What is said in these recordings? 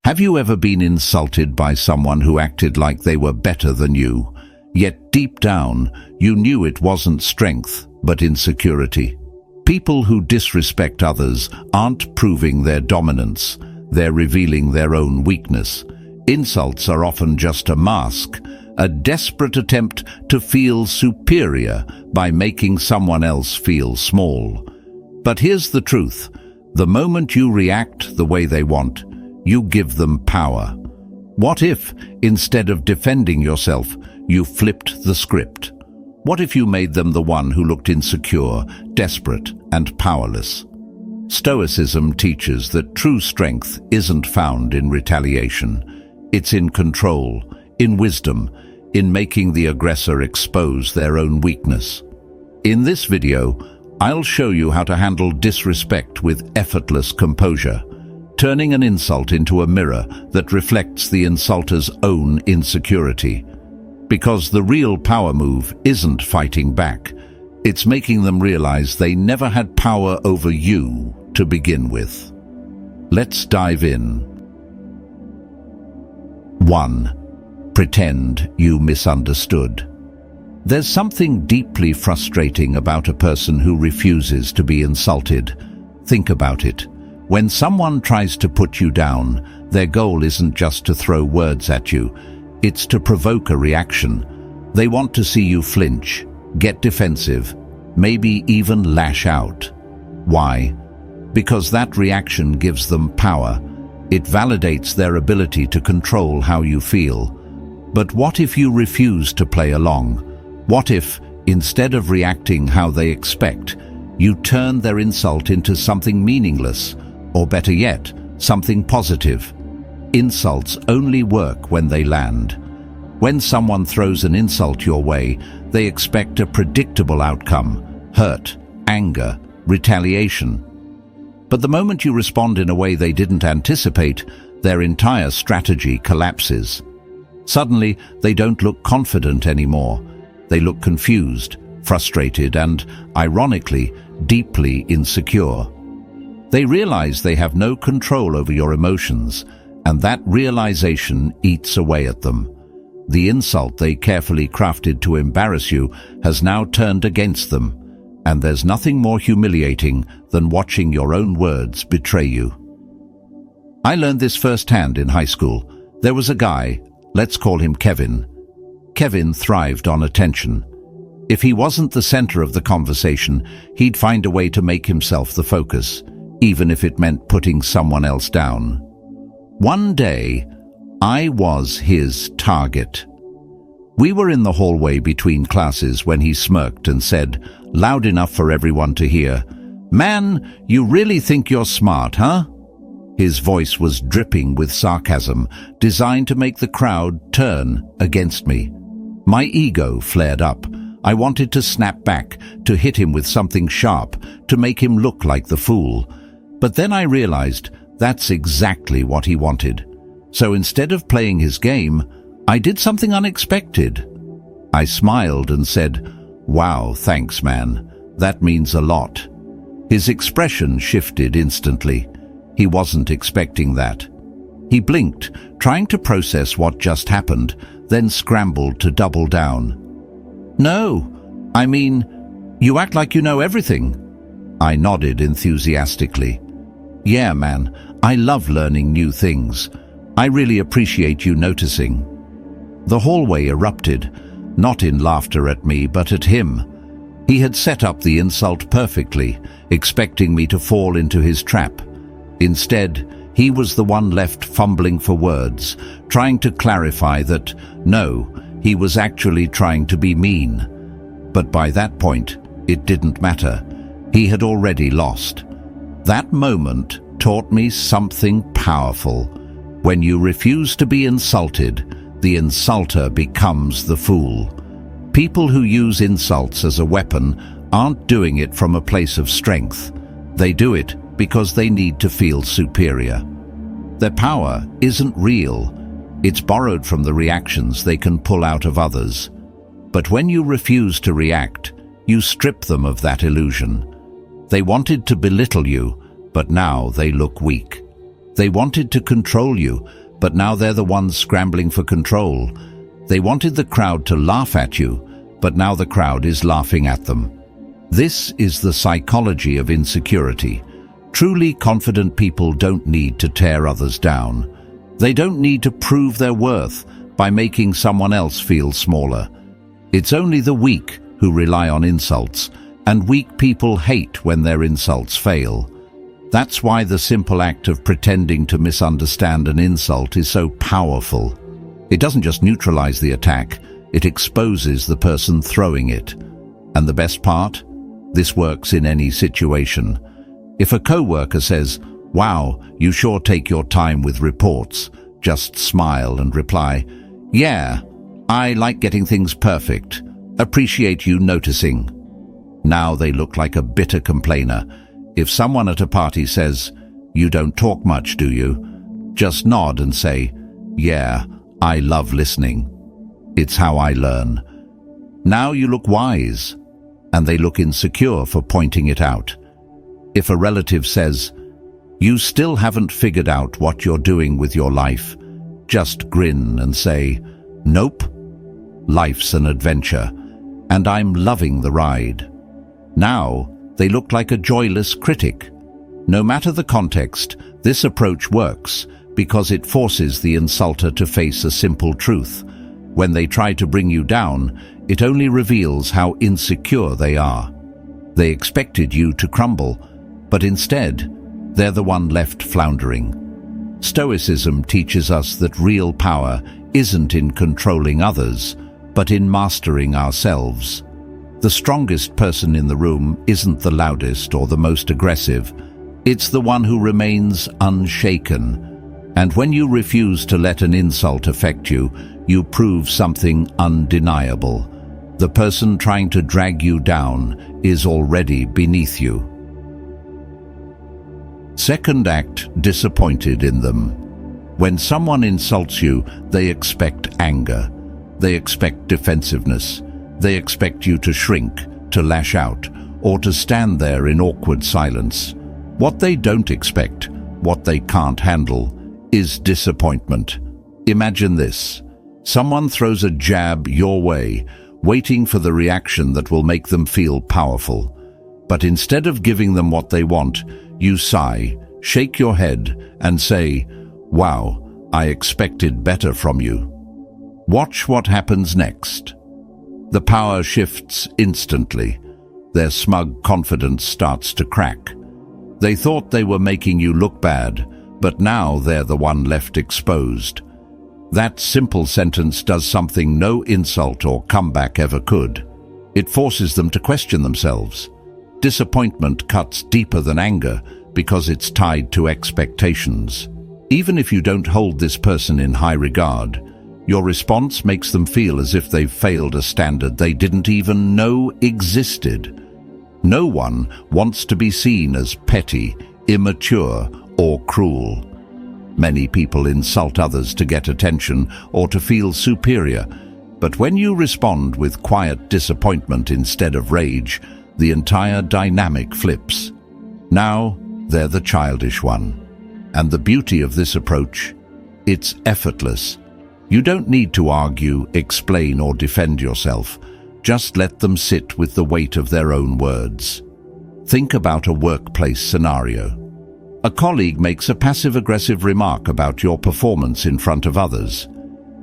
Have you ever been insulted by someone who acted like they were better than you, yet deep down you knew it wasn't strength but insecurity? People who disrespect others aren't proving their dominance, they're revealing their own weakness. Insults are often just a mask, a desperate attempt to feel superior by making someone else feel small. But here's the truth: the moment you react the way they want, you give them power. What if, instead of defending yourself, you flipped the script? What if you made them the one who looked insecure, desperate, and powerless? Stoicism teaches that true strength isn't found in retaliation. It's in control, in wisdom, in making the aggressor expose their own weakness. In this video, I'll show you how to handle disrespect with effortless composure, turning an insult into a mirror that reflects the insulter's own insecurity. Because the real power move isn't fighting back, it's making them realize they never had power over you to begin with. Let's dive in. 1. Pretend you misunderstood. There's something deeply frustrating about a person who refuses to be insulted. Think about it. When someone tries to put you down, their goal isn't just to throw words at you, it's to provoke a reaction. They want to see you flinch, get defensive, maybe even lash out. Why? Because that reaction gives them power. It validates their ability to control how you feel. But what if you refuse to play along? What if, instead of reacting how they expect, you turn their insult into something meaningless? Or better yet, something positive. Insults only work when they land. When someone throws an insult your way, they expect a predictable outcome: hurt, anger, retaliation. But the moment you respond in a way they didn't anticipate, their entire strategy collapses. Suddenly, they don't look confident anymore. They look confused, frustrated, and, ironically, deeply insecure. They realize they have no control over your emotions, and that realization eats away at them. The insult they carefully crafted to embarrass you has now turned against them, and there's nothing more humiliating than watching your own words betray you. I learned this firsthand in high school. There was a guy, let's call him Kevin. Kevin thrived on attention. If he wasn't the center of the conversation, he'd find a way to make himself the focus, even if it meant putting someone else down. One day, I was his target. We were in the hallway between classes when he smirked and said, loud enough for everyone to hear, "Man, you really think you're smart, huh?" His voice was dripping with sarcasm, designed to make the crowd turn against me. My ego flared up. I wanted to snap back, to hit him with something sharp, to make him look like the fool. But then I realized that's exactly what he wanted. So instead of playing his game, I did something unexpected. I smiled and said, "Wow, thanks, man. That means a lot." His expression shifted instantly. He wasn't expecting that. He blinked, trying to process what just happened, then scrambled to double down. "No, I mean, you act like you know everything." I nodded enthusiastically. "Yeah, man, I love learning new things. I really appreciate you noticing." The hallway erupted, not in laughter at me, but at him. He had set up the insult perfectly, expecting me to fall into his trap. Instead, he was the one left fumbling for words, trying to clarify that, no, he was actually trying to be mean. But by that point, it didn't matter. He had already lost. That moment taught me something powerful. When you refuse to be insulted, the insulter becomes the fool. People who use insults as a weapon aren't doing it from a place of strength. They do it because they need to feel superior. Their power isn't real. It's borrowed from the reactions they can pull out of others. But when you refuse to react, you strip them of that illusion. They wanted to belittle you, but now they look weak. They wanted to control you, but now they're the ones scrambling for control. They wanted the crowd to laugh at you, but now the crowd is laughing at them. This is the psychology of insecurity. Truly confident people don't need to tear others down. They don't need to prove their worth by making someone else feel smaller. It's only the weak who rely on insults, and weak people hate when their insults fail. That's why the simple act of pretending to misunderstand an insult is so powerful. It doesn't just neutralize the attack, it exposes the person throwing it. And the best part? This works in any situation. If a coworker says, "Wow, you sure take your time with reports," just smile and reply, "Yeah, I like getting things perfect. Appreciate you noticing." Now they look like a bitter complainer. If someone at a party says, "You don't talk much, do you?" just nod and say, "Yeah, I love listening. It's how I learn." Now you look wise, and they look insecure for pointing it out. If a relative says, "You still haven't figured out what you're doing with your life," just grin and say, "Nope, life's an adventure, and I'm loving the ride." Now they look like a joyless critic. No matter the context, this approach works because it forces the insulter to face a simple truth. When they try to bring you down, it only reveals how insecure they are. They expected you to crumble, but instead, they're the one left floundering. Stoicism teaches us that real power isn't in controlling others, but in mastering ourselves. The strongest person in the room isn't the loudest or the most aggressive. It's the one who remains unshaken. And when you refuse to let an insult affect you, you prove something undeniable. The person trying to drag you down is already beneath you. Second act, disappointed in them. When someone insults you, they expect anger. They expect defensiveness. They expect you to shrink, to lash out, or to stand there in awkward silence. What they don't expect, what they can't handle, is disappointment. Imagine this. Someone throws a jab your way, waiting for the reaction that will make them feel powerful. But instead of giving them what they want, you sigh, shake your head, and say, "Wow, I expected better from you." Watch what happens next. The power shifts instantly. Their smug confidence starts to crack. They thought they were making you look bad, but now they're the one left exposed. That simple sentence does something no insult or comeback ever could. It forces them to question themselves. Disappointment cuts deeper than anger because it's tied to expectations. Even if you don't hold this person in high regard, your response makes them feel as if they've failed a standard they didn't even know existed. No one wants to be seen as petty, immature, or cruel. Many people insult others to get attention or to feel superior, but when you respond with quiet disappointment instead of rage, the entire dynamic flips. Now, they're the childish one. And the beauty of this approach, it's effortless. You don't need to argue, explain, or defend yourself. Just let them sit with the weight of their own words. Think about a workplace scenario. A colleague makes a passive-aggressive remark about your performance in front of others.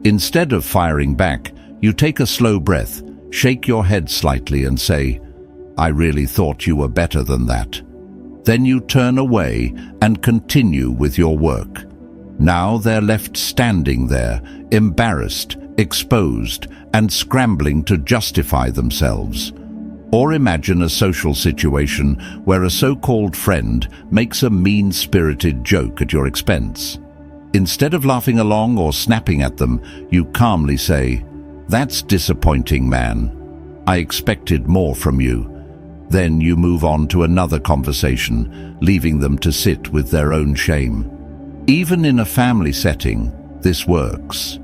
Instead of firing back, you take a slow breath, shake your head slightly and say, "I really thought you were better than that." Then you turn away and continue with your work. Now they're left standing there, embarrassed, exposed, and scrambling to justify themselves. Or imagine a social situation where a so-called friend makes a mean-spirited joke at your expense. Instead of laughing along or snapping at them, you calmly say, "That's disappointing, man. I expected more from you." Then you move on to another conversation, leaving them to sit with their own shame. Even in a family setting, this works.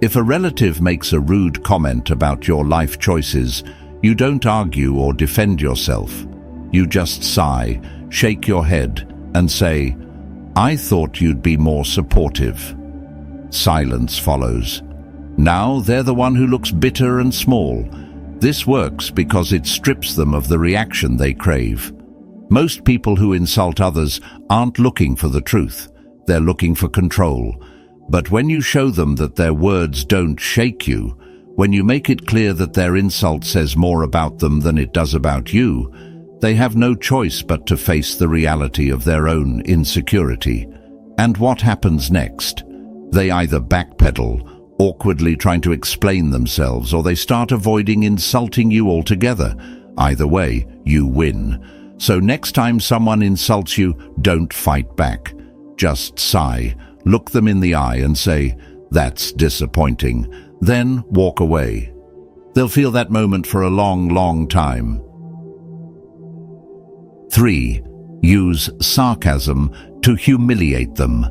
If a relative makes a rude comment about your life choices, you don't argue or defend yourself. You just sigh, shake your head, and say, I thought you'd be more supportive." Silence follows. Now they're the one who looks bitter and small. This works because it strips them of the reaction they crave. Most people who insult others aren't looking for the truth. They're looking for control. But when you show them that their words don't shake you, when you make it clear that their insult says more about them than it does about you, they have no choice but to face the reality of their own insecurity. And what happens next? They either backpedal, awkwardly trying to explain themselves, or they start avoiding insulting you altogether. Either way, you win. So next time someone insults you, don't fight back. Just sigh, look them in the eye and say, "That's disappointing." Then walk away. They'll feel that moment for a long, long time. 3. Use sarcasm to humiliate them.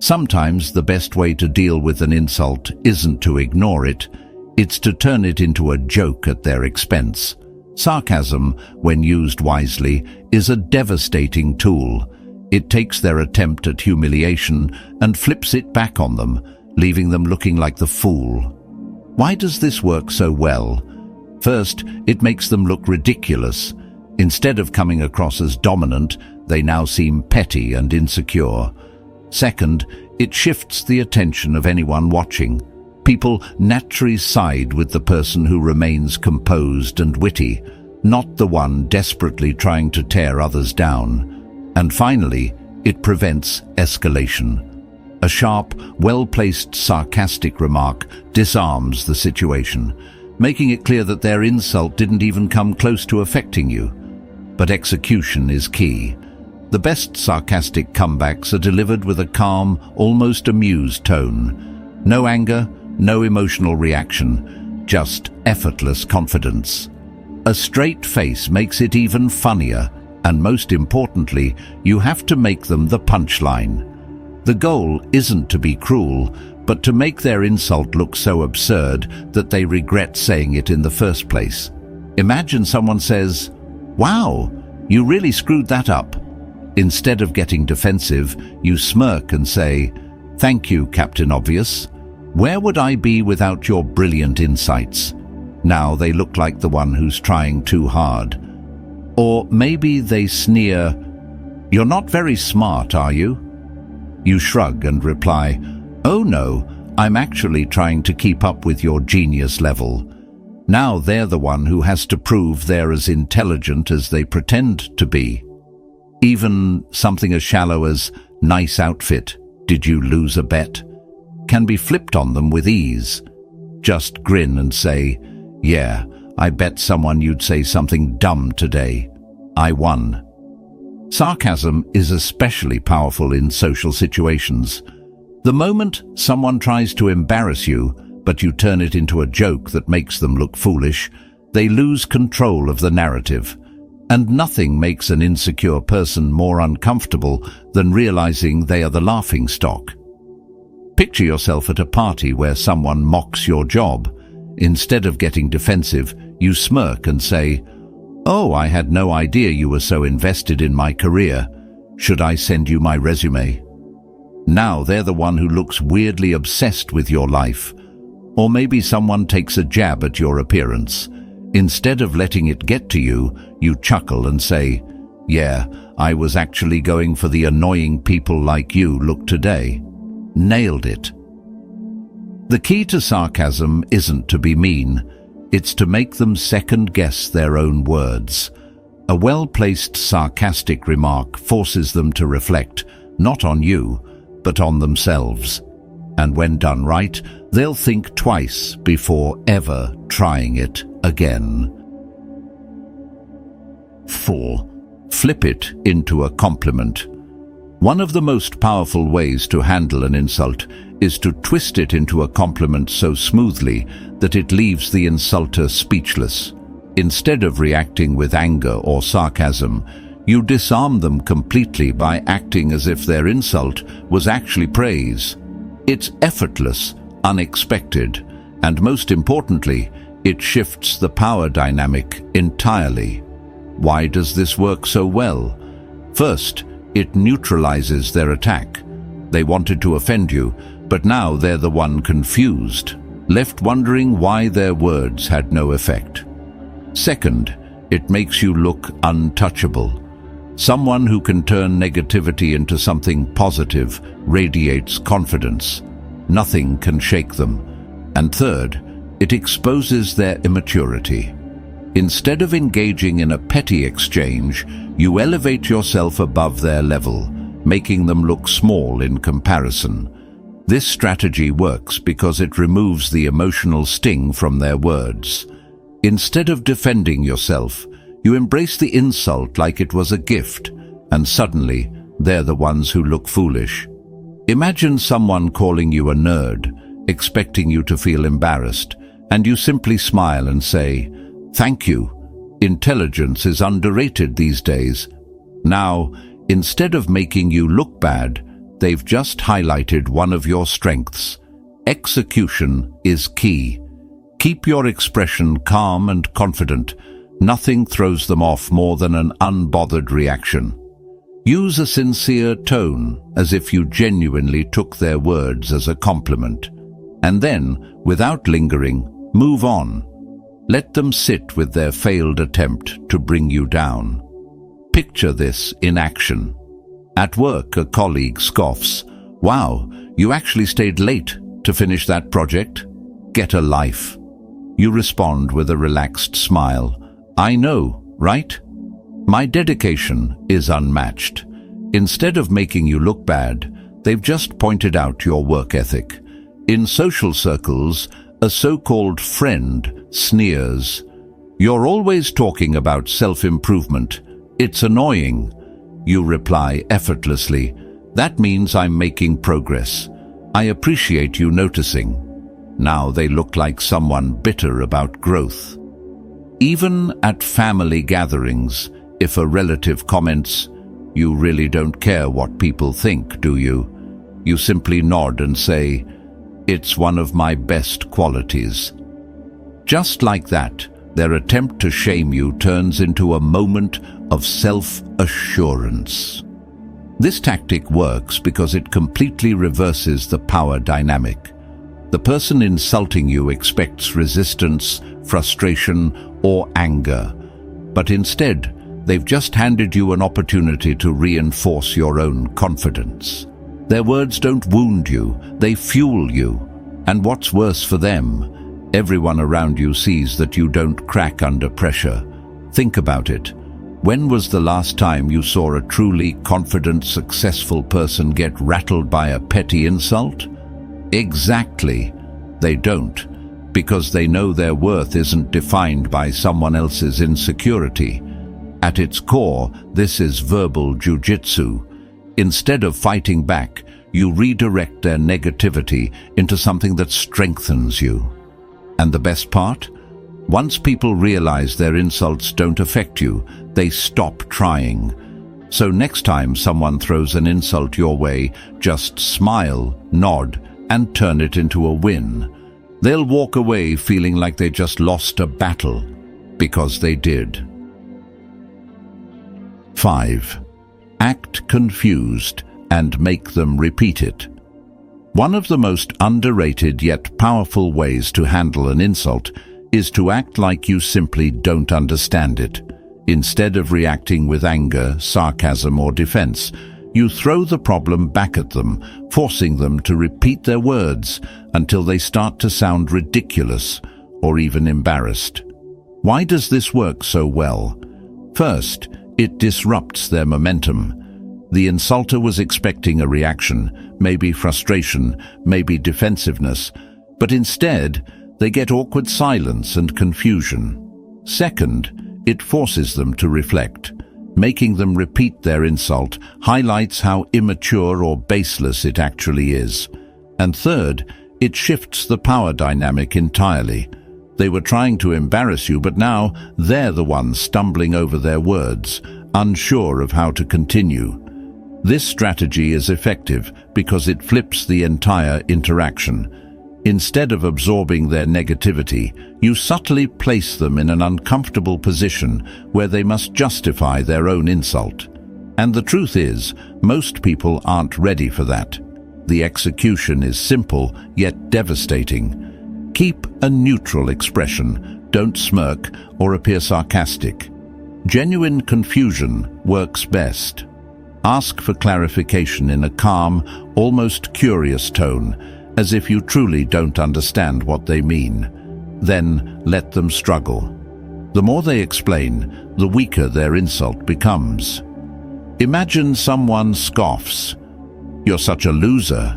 Sometimes the best way to deal with an insult isn't to ignore it, it's to turn it into a joke at their expense. Sarcasm, when used wisely, is a devastating tool. It takes their attempt at humiliation and flips it back on them, leaving them looking like the fool. Why does this work so well? First, it makes them look ridiculous. Instead of coming across as dominant, they now seem petty and insecure. Second, it shifts the attention of anyone watching. People naturally side with the person who remains composed and witty, not the one desperately trying to tear others down. And finally, it prevents escalation. A sharp, well-placed sarcastic remark disarms the situation, making it clear that their insult didn't even come close to affecting you. But execution is key. The best sarcastic comebacks are delivered with a calm, almost amused tone. No anger, no emotional reaction, just effortless confidence. A straight face makes it even funnier, and most importantly, you have to make them the punchline. The goal isn't to be cruel, but to make their insult look so absurd that they regret saying it in the first place. Imagine someone says, "Wow, you really screwed that up." Instead of getting defensive, you smirk and say, "Thank you, Captain Obvious. Where would I be without your brilliant insights?" Now they look like the one who's trying too hard. Or maybe they sneer, "You're not very smart, are you?" You shrug and reply, "Oh no, I'm actually trying to keep up with your genius level." Now they're the one who has to prove they're as intelligent as they pretend to be. Even something as shallow as "nice outfit, did you lose a bet?" can be flipped on them with ease. Just grin and say, "Yeah, I bet someone you'd say something dumb today. I won." Sarcasm is especially powerful in social situations. The moment someone tries to embarrass you, but you turn it into a joke that makes them look foolish, they lose control of the narrative. And nothing makes an insecure person more uncomfortable than realizing they are the laughingstock. Picture yourself at a party where someone mocks your job. Instead of getting defensive, you smirk and say, "Oh, I had no idea you were so invested in my career. Should I send you my resume?" Now they're the one who looks weirdly obsessed with your life. Or maybe someone takes a jab at your appearance. Instead of letting it get to you, you chuckle and say, "Yeah, I was actually going for the annoying people like you look today." Nailed it. The key to sarcasm isn't to be mean. It's to make them second-guess their own words. A well-placed sarcastic remark forces them to reflect, not on you, but on themselves. And when done right, they'll think twice before ever trying it again. 4. Flip it into a compliment. One of the most powerful ways to handle an insult is to twist it into a compliment so smoothly that it leaves the insulter speechless. Instead of reacting with anger or sarcasm, you disarm them completely by acting as if their insult was actually praise. It's effortless, unexpected, and most importantly, it shifts the power dynamic entirely. Why does this work so well? First, It neutralizes their attack. They wanted to offend you, but now they're the one confused, left wondering why their words had no effect. Second, it makes you look untouchable. Someone who can turn negativity into something positive radiates confidence. Nothing can shake them. And third, it exposes their immaturity. Instead of engaging in a petty exchange, you elevate yourself above their level, making them look small in comparison. This strategy works because it removes the emotional sting from their words. Instead of defending yourself, you embrace the insult like it was a gift, and suddenly they're the ones who look foolish. Imagine someone calling you a nerd, expecting you to feel embarrassed, and you simply smile and say, "Thank you. Intelligence is underrated these days." Now, instead of making you look bad, they've just highlighted one of your strengths. Execution is key. Keep your expression calm and confident. Nothing throws them off more than an unbothered reaction. Use a sincere tone, as if you genuinely took their words as a compliment. And then, without lingering, move on. Let them sit with their failed attempt to bring you down. Picture this in action. At work, a colleague scoffs, "Wow, you actually stayed late to finish that project? Get a life." You respond with a relaxed smile. "I know, right? My dedication is unmatched." Instead of making you look bad, they've just pointed out your work ethic. In social circles, a so-called friend sneers, "You're always talking about self-improvement. It's annoying." You reply effortlessly, "That means I'm making progress. I appreciate you noticing." Now they look like someone bitter about growth. Even at family gatherings, if a relative comments, "You really don't care what people think, do you?" You simply nod and say, "It's one of my best qualities." Just like that, their attempt to shame you turns into a moment of self-assurance. This tactic works because it completely reverses the power dynamic. The person insulting you expects resistance, frustration, or anger, but instead, they've just handed you an opportunity to reinforce your own confidence. Their words don't wound you, they fuel you. And what's worse for them, everyone around you sees that you don't crack under pressure. Think about it. When was the last time you saw a truly confident, successful person get rattled by a petty insult? Exactly. They don't, because they know their worth isn't defined by someone else's insecurity. At its core, this is verbal jujitsu. Instead of fighting back, you redirect their negativity into something that strengthens you. And the best part? Once people realize their insults don't affect you, they stop trying. So next time someone throws an insult your way, just smile, nod, and turn it into a win. They'll walk away feeling like they just lost a battle, because they did. 5. Act confused and make them repeat it. One of the most underrated yet powerful ways to handle an insult is to act like you simply don't understand it. Instead of reacting with anger, sarcasm, or defense, you throw the problem back at them, forcing them to repeat their words until they start to sound ridiculous or even embarrassed. Why does this work so well? First, it disrupts their momentum. The insulter was expecting a reaction, maybe frustration, maybe defensiveness, but instead, they get awkward silence and confusion. Second, it forces them to reflect. Making them repeat their insult highlights how immature or baseless it actually is. And third, it shifts the power dynamic entirely. They were trying to embarrass you, but now they're the ones stumbling over their words, unsure of how to continue. This strategy is effective because it flips the entire interaction. Instead of absorbing their negativity, you subtly place them in an uncomfortable position where they must justify their own insult. And the truth is, most people aren't ready for that. The execution is simple, yet devastating. Keep a neutral expression. Don't smirk or appear sarcastic. Genuine confusion works best. Ask for clarification in a calm, almost curious tone, as if you truly don't understand what they mean. Then let them struggle. The more they explain, the weaker their insult becomes. Imagine someone scoffs, "You're such a loser."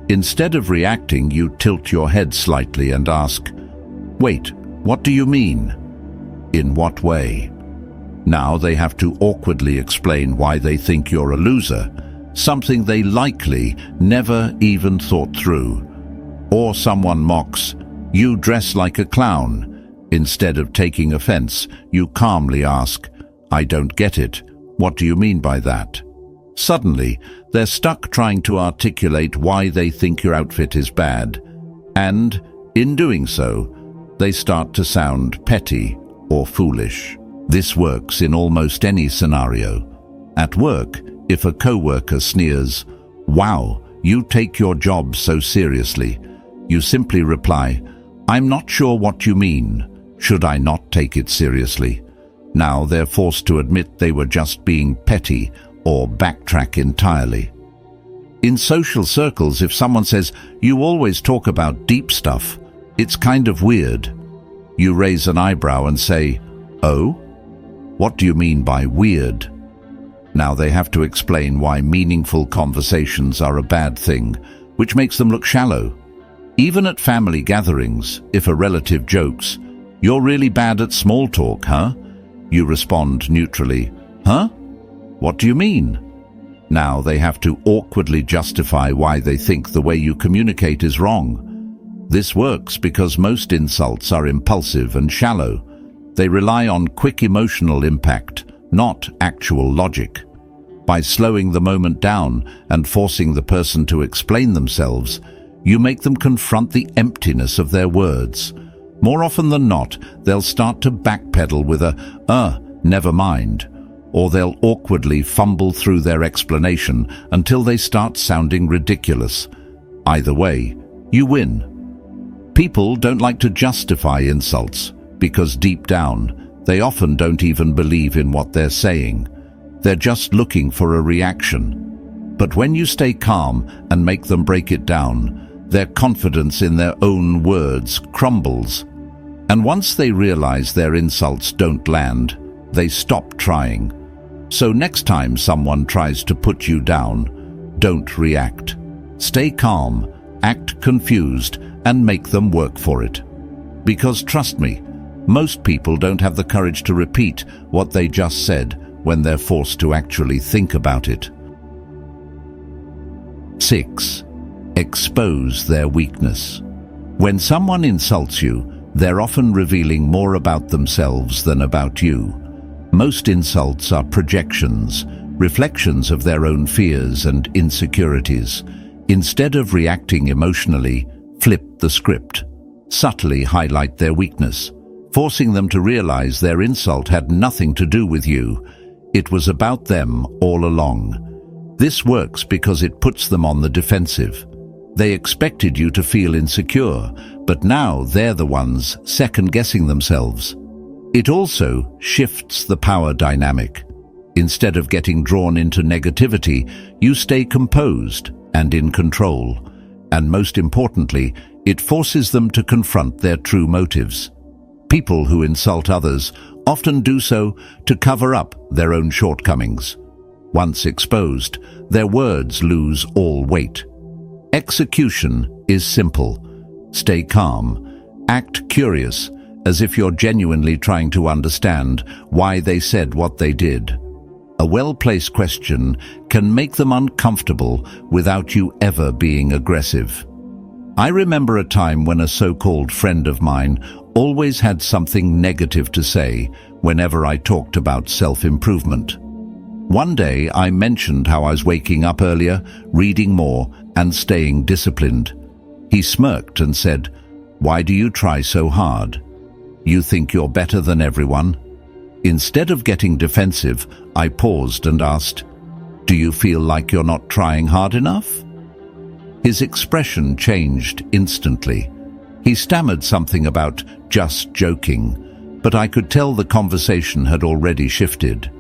Instead of reacting, you tilt your head slightly and ask, "Wait, what do you mean?" "In what way?" Now they have to awkwardly explain why they think you're a loser, something they likely never even thought through. Or someone mocks, "You dress like a clown." Instead of taking offense, you calmly ask, "I don't get it. What do you mean by that?" Suddenly, they're stuck trying to articulate why they think your outfit is bad. And, in doing so, they start to sound petty or foolish. This works in almost any scenario. At work, if a coworker sneers, "Wow, you take your job so seriously," you simply reply, "I'm not sure what you mean. Should I not take it seriously?" Now they're forced to admit they were just being petty or backtrack entirely. In social circles, if someone says, "You always talk about deep stuff, it's kind of weird," you raise an eyebrow and say, "Oh? What do you mean by weird?" Now they have to explain why meaningful conversations are a bad thing, which makes them look shallow. Even at family gatherings, if a relative jokes, "You're really bad at small talk, huh?" you respond neutrally, "Huh? What do you mean?" Now they have to awkwardly justify why they think the way you communicate is wrong. This works because most insults are impulsive and shallow. They rely on quick emotional impact, not actual logic. By slowing the moment down and forcing the person to explain themselves, you make them confront the emptiness of their words. More often than not, they'll start to backpedal with a, never mind, or they'll awkwardly fumble through their explanation until they start sounding ridiculous. Either way, you win. People don't like to justify insults because deep down, they often don't even believe in what they're saying. They're just looking for a reaction. But when you stay calm and make them break it down, their confidence in their own words crumbles. And once they realize their insults don't land, they stop trying. So next time someone tries to put you down, don't react. Stay calm, act confused, and make them work for it. Because trust me, most people don't have the courage to repeat what they just said when they're forced to actually think about it. 6. Expose their weakness. When someone insults you, they're often revealing more about themselves than about you. Most insults are projections, reflections of their own fears and insecurities. Instead of reacting emotionally, flip the script. Subtly highlight their weakness, forcing them to realize their insult had nothing to do with you. It was about them all along. This works because it puts them on the defensive. They expected you to feel insecure, but now they're the ones second-guessing themselves. It also shifts the power dynamic. Instead of getting drawn into negativity, you stay composed and in control. And most importantly, it forces them to confront their true motives. People who insult others often do so to cover up their own shortcomings. Once exposed, their words lose all weight. Execution is simple. Stay calm. Act curious, as if you're genuinely trying to understand why they said what they did. A well-placed question can make them uncomfortable without you ever being aggressive. I remember a time when a so-called friend of mine always had something negative to say whenever I talked about self-improvement. One day I mentioned how I was waking up earlier, reading more, and staying disciplined. He smirked and said, "Why do you try so hard? You think you're better than everyone?" Instead of getting defensive, I paused and asked, "Do you feel like you're not trying hard enough?" His expression changed instantly. He stammered something about just joking, but I could tell the conversation had already shifted.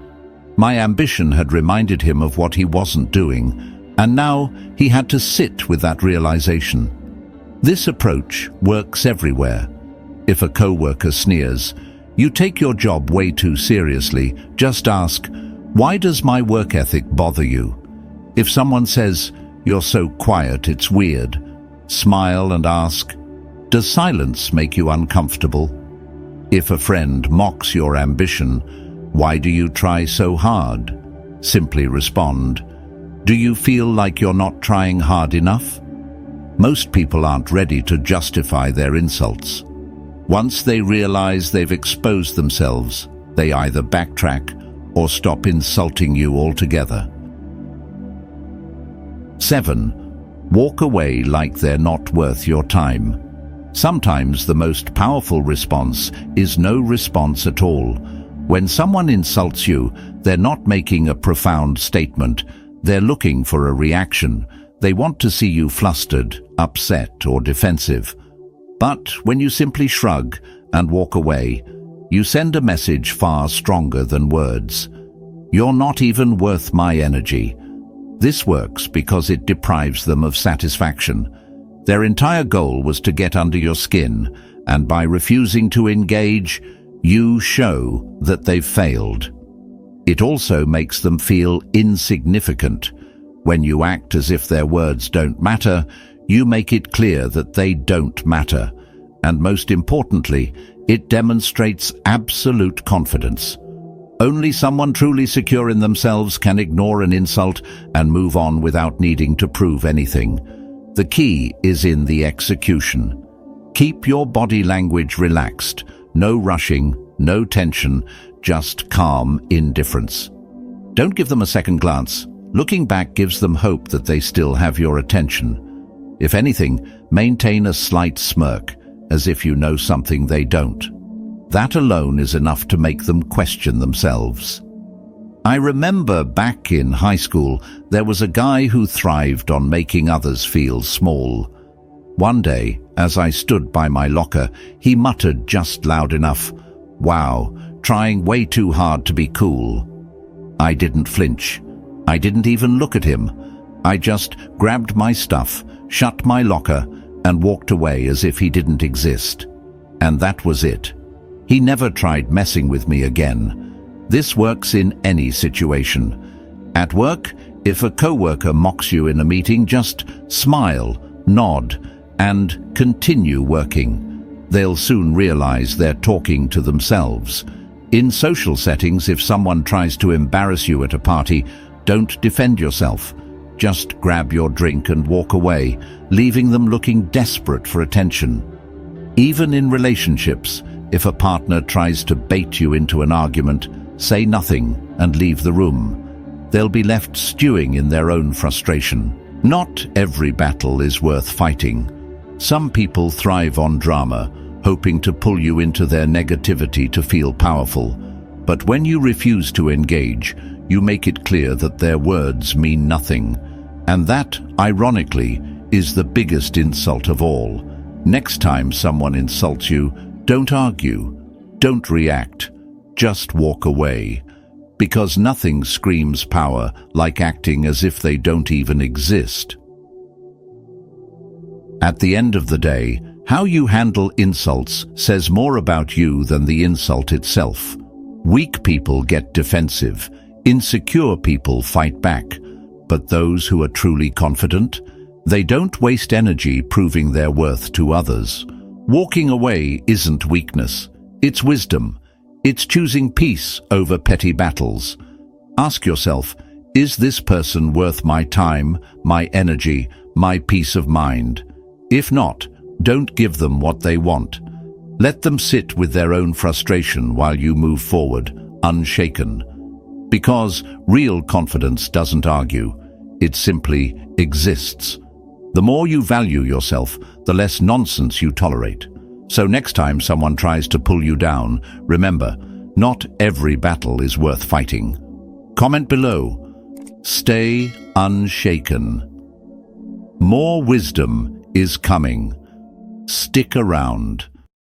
My ambition had reminded him of what he wasn't doing, and now he had to sit with that realization. This approach works everywhere. If a coworker sneers, "You take your job way too seriously," just ask, "Why does my work ethic bother you?" If someone says, "You're so quiet, it's weird," smile and ask, "Does silence make you uncomfortable?" If a friend mocks your ambition, "Why do you try so hard?" simply respond, "Do you feel like you're not trying hard enough?" Most people aren't ready to justify their insults. Once they realize they've exposed themselves, they either backtrack or stop insulting you altogether. 7. Walk away like they're not worth your time. Sometimes the most powerful response is no response at all. When someone insults you, they're not making a profound statement. They're looking for a reaction. They want to see you flustered, upset, or defensive. But when you simply shrug and walk away, you send a message far stronger than words. You're not even worth my energy. This works because it deprives them of satisfaction. Their entire goal was to get under your skin, and by refusing to engage, you show that they've failed. It also makes them feel insignificant. When you act as if their words don't matter, you make it clear that they don't matter. And most importantly, it demonstrates absolute confidence. Only someone truly secure in themselves can ignore an insult and move on without needing to prove anything. The key is in the execution. Keep your body language relaxed. No rushing, no tension, just calm indifference. Don't give them a second glance. Looking back gives them hope that they still have your attention. If anything, maintain a slight smirk, as if you know something they don't. That alone is enough to make them question themselves. I remember back in high school, there was a guy who thrived on making others feel small. One day, as I stood by my locker, he muttered just loud enough, "Wow, trying way too hard to be cool." I didn't flinch. I didn't even look at him. I just grabbed my stuff, shut my locker, and walked away as if he didn't exist. And that was it. He never tried messing with me again. This works in any situation. At work, if a coworker mocks you in a meeting, just smile, nod, and continue working. They'll soon realize they're talking to themselves. In social settings, if someone tries to embarrass you at a party, don't defend yourself. Just grab your drink and walk away, leaving them looking desperate for attention. Even in relationships, if a partner tries to bait you into an argument, say nothing and leave the room. They'll be left stewing in their own frustration. Not every battle is worth fighting. Some people thrive on drama, hoping to pull you into their negativity to feel powerful. But when you refuse to engage, you make it clear that their words mean nothing. And that, ironically, is the biggest insult of all. Next time someone insults you, don't argue, don't react, just walk away. Because nothing screams power like acting as if they don't even exist. At the end of the day, how you handle insults says more about you than the insult itself. Weak people get defensive, insecure people fight back, but those who are truly confident, they don't waste energy proving their worth to others. Walking away isn't weakness, it's wisdom. It's choosing peace over petty battles. Ask yourself, is this person worth my time, my energy, my peace of mind? If not, don't give them what they want. Let them sit with their own frustration while you move forward, unshaken. Because real confidence doesn't argue, it simply exists. The more you value yourself, the less nonsense you tolerate. So next time someone tries to pull you down, remember, Not every battle is worth fighting. Comment below. Stay unshaken. More wisdom is coming. Stick around.